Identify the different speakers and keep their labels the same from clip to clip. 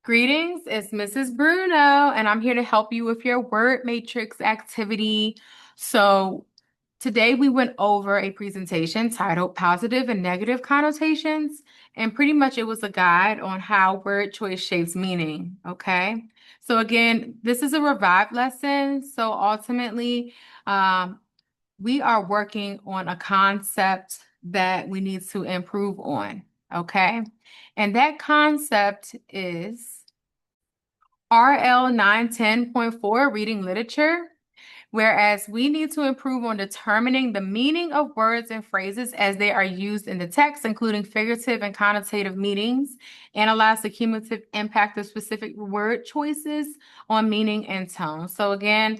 Speaker 1: Greetings, it's Mrs. Bruno, and I'm here to help you with your word matrix activity. So, today we went over a presentation titled Positive and Negative Connotations, and pretty much it was a guide on how word choice shapes meaning. Okay, so again, this is a revived lesson. So, ultimately, um, we are working on a concept that we need to improve on. Okay, and that concept is RL 910.4, reading literature, whereas we need to improve on determining the meaning of words and phrases as they are used in the text, including figurative and connotative meanings, analyze the cumulative impact of specific word choices on meaning and tone. So again,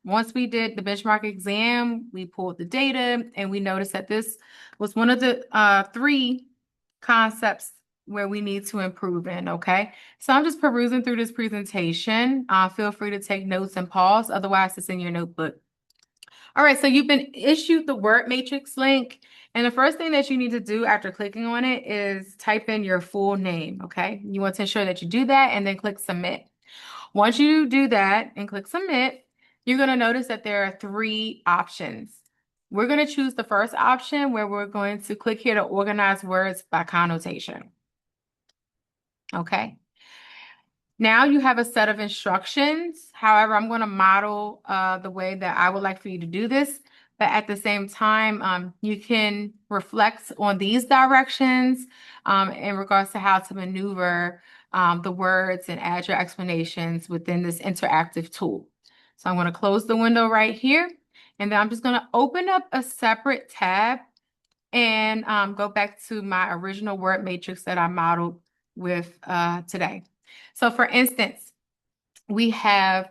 Speaker 1: once we did the benchmark exam, we pulled the data and we noticed that this was one of the three concepts where we need to improve in, okay? So I'm just perusing through this presentation. Feel free to take notes and pause. Otherwise, it's in your notebook. All right, so you've been issued the word matrix link. And the first thing that you need to do after clicking on it is type in your full name, okay? You want to ensure that you do that and then click submit. Once you do that and click submit, you're going to notice that there are three options. We're going to choose the first option where we're going to click here to organize words by connotation. Okay. Now you have a set of instructions. However, I'm going to model the way that I would like for you to do this. But at the same time, you can reflect on these directions in regards to how to maneuver the words and add your explanations within this interactive tool. So I'm going to close the window right here. And then I'm just going to open up a separate tab and go back to my original word matrix that I modeled with today. So for instance, we have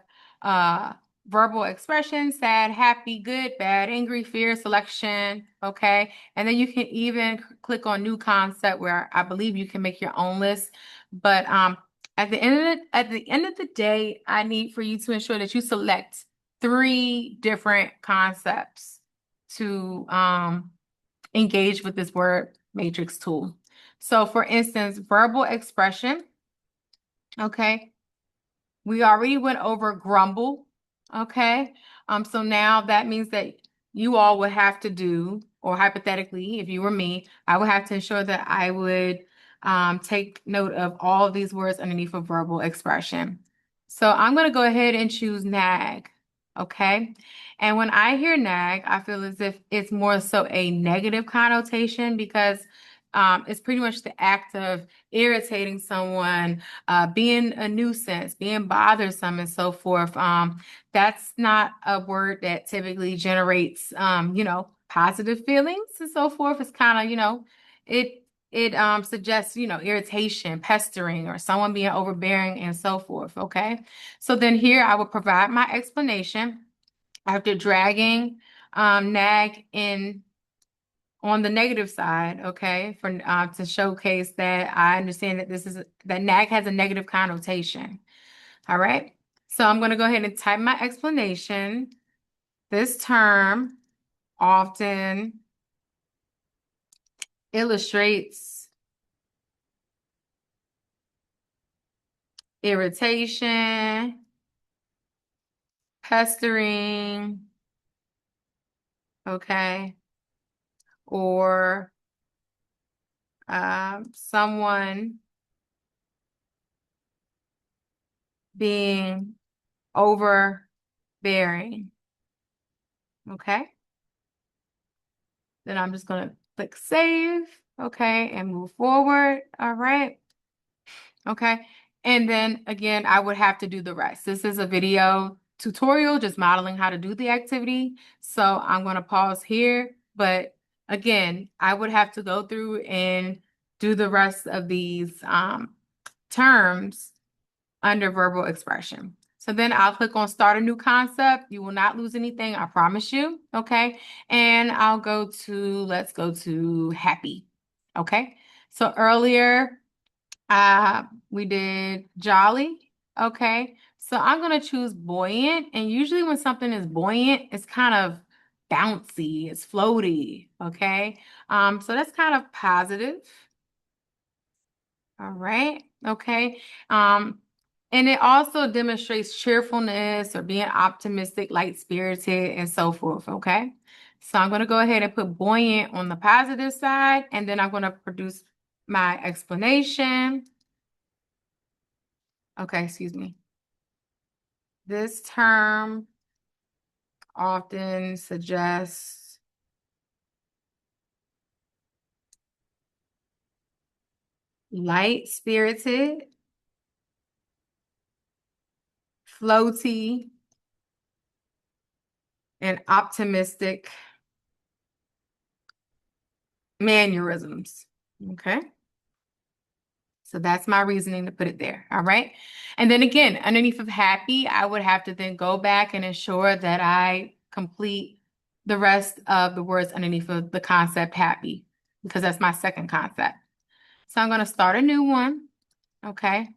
Speaker 1: verbal expression, sad, happy, good, bad, angry, fear, selection, okay? And then you can even click on new concept where I believe you can make your own list. But at the end of the day, I need for you to ensure that you select three different concepts to engage with this word matrix tool. So for instance, verbal expression, okay? We already went over grumble, okay? So now that means that you all would have to do, or hypothetically, if you were me, I would have to ensure that I would take note of all of these words underneath a verbal expression. So I'm going to go ahead and choose nag, okay? And when I hear nag, I feel as if it's more so a negative connotation because it's pretty much the act of irritating someone, being a nuisance, being bothersome, and so forth. That's not a word that typically generates, positive feelings and so forth. It's kind of, it suggests, irritation, pestering, or someone being overbearing and so forth. Okay. So then here I will provide my explanation after dragging nag in on the negative side, okay, for to showcase that I understand that that nag has a negative connotation. All right. So I'm going to go ahead and type my explanation. This term often illustrates irritation, pestering, okay, or someone being overbearing. Okay. Then I'm just going to click save. Okay. And move forward. All right. Okay. And then again, I would have to do the rest. This is a video tutorial, just modeling how to do the activity. So I'm going to pause here. But again, I would have to go through and do the rest of these terms under verbal expression. So then I'll click on start a new concept. You will not lose anything, I promise you. Okay. And I'll let's go to happy. Okay. So earlier, we did jolly. Okay. So I'm going to choose buoyant. And usually when something is buoyant, it's kind of bouncy, it's floaty. Okay. So that's kind of positive. All right. Okay. Um, and it also demonstrates cheerfulness or being optimistic, light-spirited, and so forth. Okay. So I'm going to go ahead and put buoyant on the positive side, and then I'm going to produce my explanation. Okay, excuse me. This term often suggests light-spirited, floaty, and optimistic mannerisms. Okay. So that's my reasoning to put it there. All right. And then again, underneath of happy, I would have to then go back and ensure that I complete the rest of the words underneath of the concept happy, because that's my second concept. So I'm going to start a new one. Okay.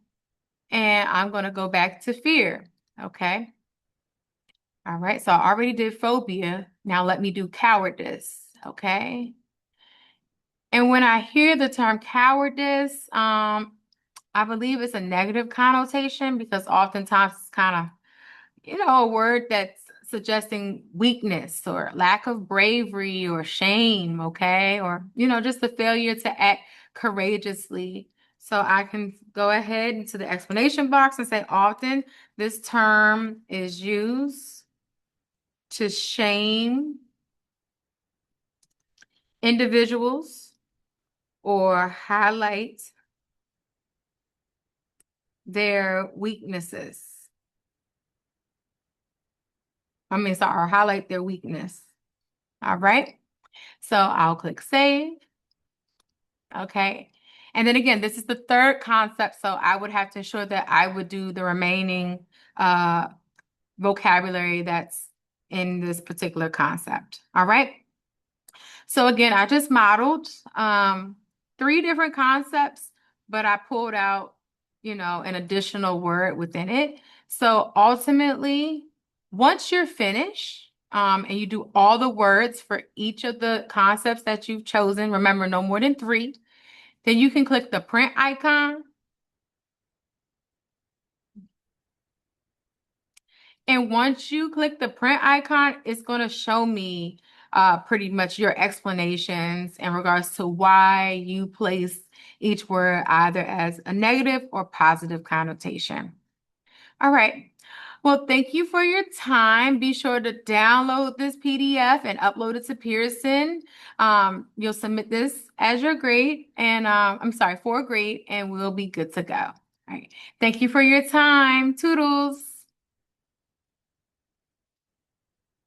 Speaker 1: And I'm going to go back to fear. Okay. All right. So I already did phobia. Now let me do cowardice. Okay. And when I hear the term cowardice, I believe it's a negative connotation because oftentimes it's kind of, a word that's suggesting weakness or lack of bravery or shame, okay? Or, just the failure to act courageously. So I can go ahead into the explanation box and say often this term is used to shame individuals or highlight their weaknesses. Or highlight their weakness. All right. So I'll click save. Okay. And then again, this is the third concept. So I would have to ensure that I would do the remaining uh, vocabulary that's in this particular concept. All right. So again, I just modeled three different concepts, but I pulled out, an additional word within it. So ultimately, once you're finished, and you do all the words for each of the concepts that you've chosen, remember no more than three, then you can click the print icon. And once you click the print icon, it's going to show me pretty much your explanations in regards to why you place each word either as a negative or positive connotation. All right. Well, thank you for your time. Be sure to download this PDF and upload it to Pearson. You'll submit this as your grade and for a grade, and we'll be good to go. All right. Thank you for your time. Toodles.